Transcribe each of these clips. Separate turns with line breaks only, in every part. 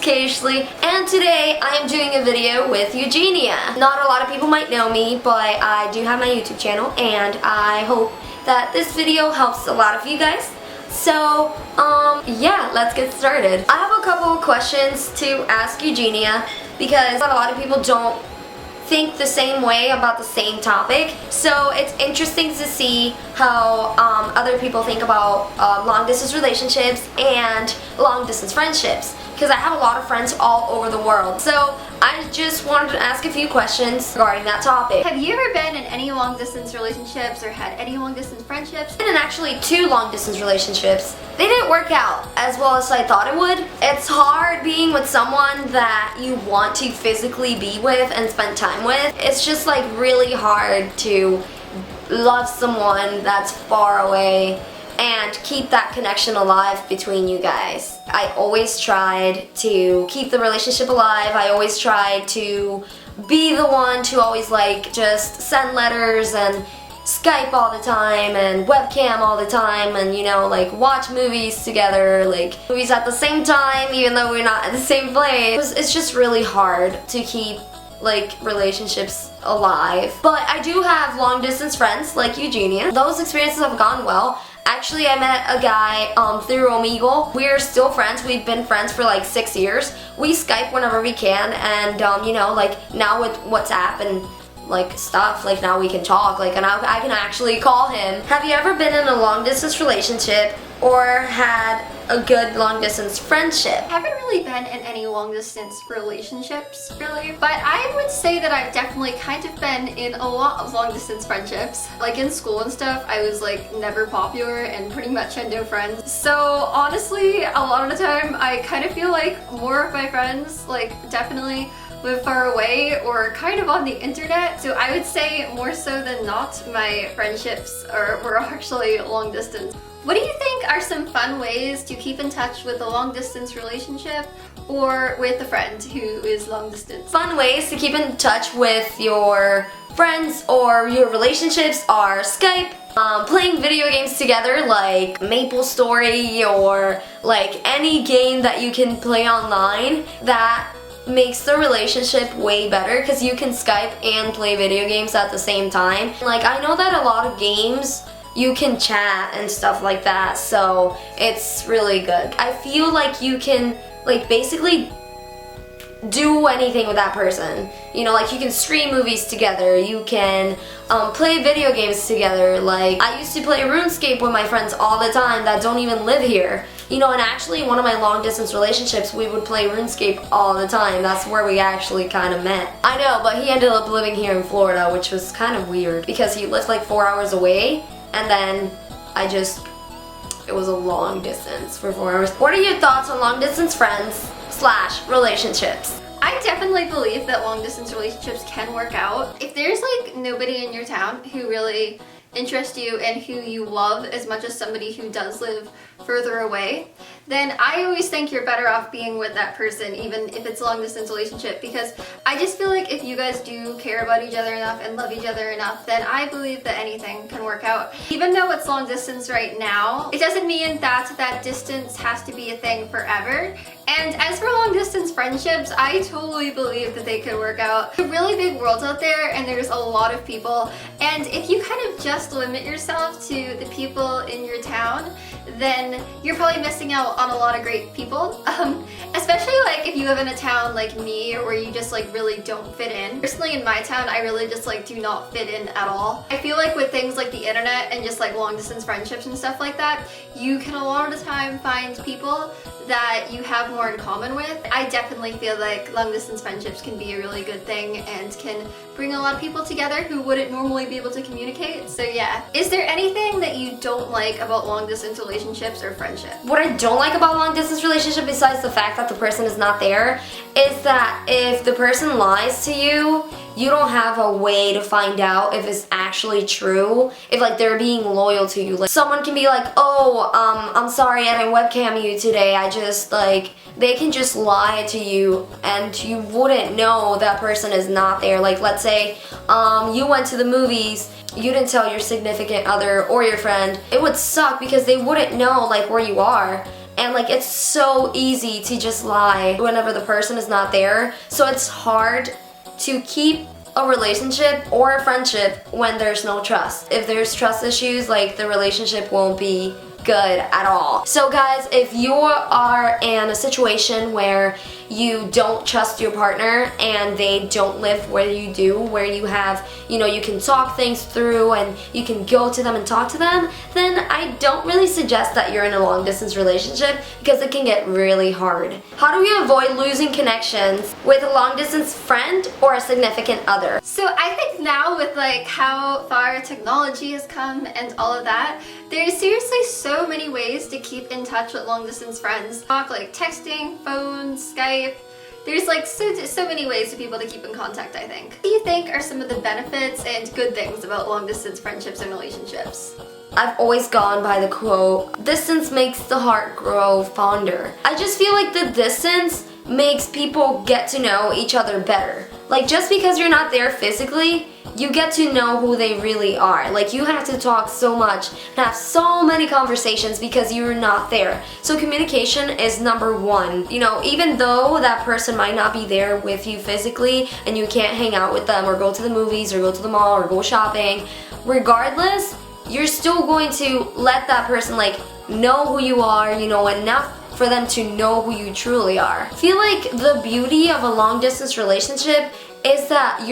KAYSHLI'S, and today I am doing a video with Eugenia. Not a lot of people might know me, but I do have my YouTube channel, and I hope that this video helps a lot of you guys. So, yeah, let's get started. I have a couple of questions to ask Eugenia because a lot of people don't think the same way about the same topic, so it's interesting to see how other people think about long distance relationships and long distance friendships, because I have a lot of friends all over the world. So I just wanted to ask a few questions regarding that topic.
Have you ever been in any long distance relationships or had any long distance friendships?
And actually 2 long distance relationships. They didn't work out as well as I thought it would. It's hard being with someone that you want to physically be with and spend time with. It's just like really hard to love someone that's far away and keep that connection alive between you guys. I always tried to keep the relationship alive. I always tried to be the one to always like just send letters and Skype all the time and webcam all the time, and you know, like watch movies together, like movies at the same time even though we're not at the same place. It's just really hard to keep like relationships alive. But I do have long distance friends like Eugenia. Those experiences have gone well. Actually, I met a guy through Omegle. We're still friends. We've been friends for like 6 years. We Skype whenever we can, and you know, like now with WhatsApp and like stuff, like now we can talk, like, and I can actually call him. Have you ever been in a long distance relationship or had a good long distance friendship?
I haven't really been in any long distance relationships, really, but I would say that I've definitely kind of been in a lot of long distance friendships. Like in school and stuff, I was like never popular and pretty much had no friends. So honestly, a lot of the time, I kind of feel like more of my friends, like definitely live far away or kind of on the internet. So I would say more so than not, my friendships were actually long distance. What do you think are some fun ways to keep in touch with a long distance relationship or with a friend who is long distance?
Fun ways to keep in touch with your friends or your relationships are Skype, playing video games together like MapleStory, or like any game that you can play online that makes the relationship way better because you can Skype and play video games at the same time. Like, I know that a lot of games you can chat and stuff like that, so it's really good. I feel like you can like basically do anything with that person. You know, like you can stream movies together, you can play video games together. Like, I used to play RuneScape with my friends all the time that don't even live here. You know, and actually one of my long distance relationships, we would play RuneScape all the time. That's where we actually kind of met. I know, but he ended up living here in Florida, which was kind of weird because he lived like 4 hours away, and then it was a long distance for 4 hours. What are your thoughts on long distance friends / relationships?
I definitely believe that long distance relationships can work out. If there's like nobody in your town who really interests you and who you love as much as somebody who does live further away, then I always think you're better off being with that person, even if it's a long distance relationship, because I just feel like if you guys do care about each other enough and love each other enough, then I believe that anything can work out. Even though it's long distance right now, it doesn't mean that that distance has to be a thing forever. And as for long distance friendships, I totally believe that they could work out. It's a really big world out there, and there's a lot of people, and if you kind of just limit yourself to the people in your town, then you're probably missing out on a lot of great people. Especially like if you live in a town like me, or where you just like really don't fit in. Personally, in my town, I really just like do not fit in at all. I feel like with things like the internet and just like long distance friendships and stuff like that, you can a lot of the time find people that you have more in common with. I definitely feel like long distance friendships can be a really good thing and can bring a lot of people together who wouldn't normally be able to communicate. So yeah. Is there anything that you don't like about long distance relationships or friendship?
What I don't like about long distance relationship, besides the fact that the person is not there, is that if the person lies to you, you don't have a way to find out if it's actually true, if like they're being loyal to you. Like, someone can be like, oh, I'm sorry I didn't webcam you today, I just like, they can just lie to you and you wouldn't know that person is not there. Like, let's say you went to the movies, you didn't tell your significant other or your friend, it would suck because they wouldn't know like where you are. and like it's so easy to just lie whenever the person is not there. So it's hard to keep a relationship or a friendship when there's no trust. If there's trust issues, like the relationship won't be good at all. So guys, if you are in a situation where you don't trust your partner and they don't live where you do, where you have, you can talk things through and you can go to them and talk to them, then I don't really suggest that you're in a long distance relationship because it can get really hard. How do we avoid losing connections with a long distance friend or a significant other?
So I think now with like how far technology has come and all of that, there's seriously so many ways to keep in touch with long distance friends. Talk like texting, phones, Skype. There's like so many ways for people to keep in contact, I think. What do you think are some of the benefits and good things about long distance friendships and relationships?
I've always gone by the quote, distance makes the heart grow fonder. I just feel like the distance makes people get to know each other better. Like just because you're not there physically, you get to know who they really are. Like you have to talk so much and have so many conversations because you're not there. So communication is number one. Even though that person might not be there with you physically and you can't hang out with them or go to the movies or go to the mall or go shopping, regardless, you're still going to let that person know who you are, enough for them to know who you truly are. I feel like the beauty of a long distance relationship is that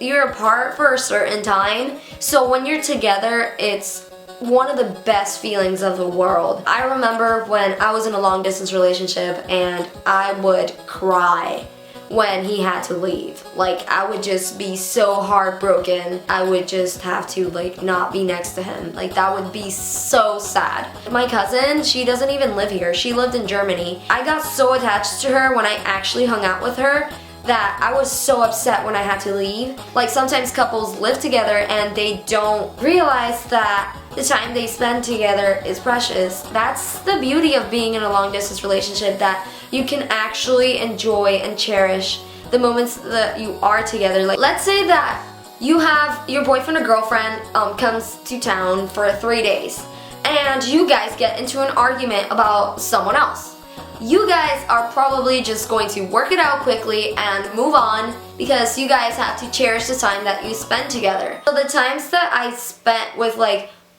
you're apart for a certain time, so when you're together, it's one of the best feelings of the world. I remember when I was in a long distance relationship and I would cry when he had to leave. I would just be so heartbroken. I would just have to not be next to him. That would be so sad. My cousin, she doesn't even live here. She lived in Germany. I got so attached to her when I actually hung out with her that I was so upset when I had to leave. Sometimes couples live together and they don't realize that the time they spend together is precious. That's the beauty of being in a long distance relationship, that you can actually enjoy and cherish the moments that you are together. Let's say that you have your boyfriend or girlfriend comes to town for 3 days and you guys get into an argument about someone else. You guys are probably just going to work it out quickly and move on because you guys have to cherish the time that you spend together. So the times that I spent with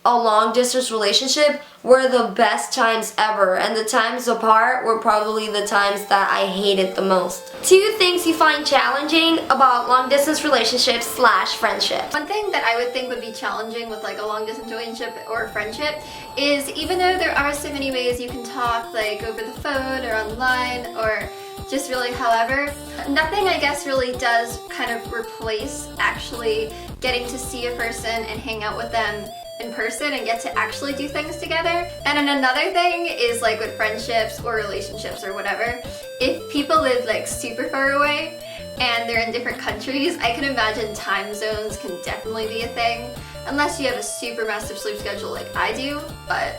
a long distance relationship were the best times ever, and the times apart were probably the times that I hated the most. 2 things you find challenging about long distance relationships / friendships.
One thing that I would think would be challenging with a long distance relationship or friendship is, even though there are so many ways you can talk over the phone or online or just really however, nothing I guess really does kind of replace actually getting to see a person and hang out with them in person and get to actually do things together. And then another thing is with friendships or relationships or whatever, if people live super far away and they're in different countries, I can imagine time zones can definitely be a thing, unless you have a super massive sleep schedule like I do, but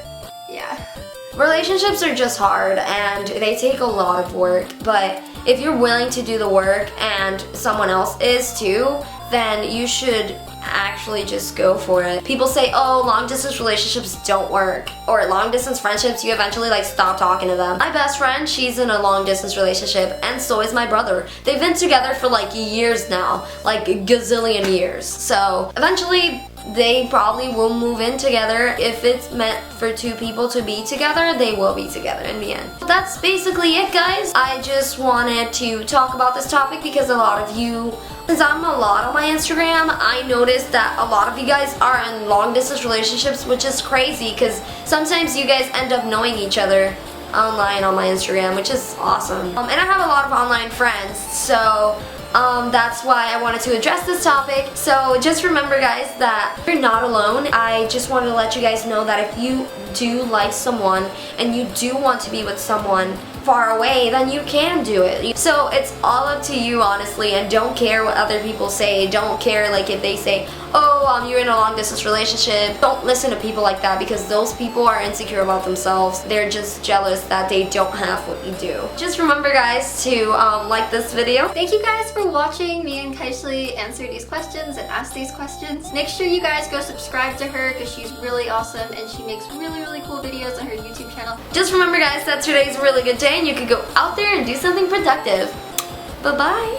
yeah.
Relationships are just hard and they take a lot of work, but if you're willing to do the work and someone else is too, then you should actually just go for it. People say, oh, long distance relationships don't work, or long distance friendships, you eventually stop talking to them. My best friend, she's in a long distance relationship, and so is my brother. They've been together for years now, a gazillion years. So eventually they probably will move in together. If it's meant for 2 people to be together, they will be together in the end. That's basically it, guys. I just wanted to talk about this topic because a lot of you, since I'm a lot on my Instagram, I noticed that a lot of you guys are in long distance relationships, which is crazy because sometimes you guys end up knowing each other online on my Instagram, which is awesome. And I have a lot of online friends, so that's why I wanted to address this topic. So just remember, guys, that you're not alone. I just wanted to let you guys know that if you do like someone and you do want to be with someone far away, then you can do it. So it's all up to you, honestly, and don't care what other people say. Don't care like if they say, oh, you're in a long distance relationship. Don't listen to people like that, because those people are insecure about themselves. They're just jealous that they don't have what you do. Just remember, guys, to like this video.
Thank you guys for watching me and KAYSHLI answer these questions and ask these questions. Make sure you guys go subscribe to her because she's really awesome and she makes really, really cool videos on her YouTube channel.
Just remember, guys, that today's a really good day and you could go out there and do something productive. Bye-bye.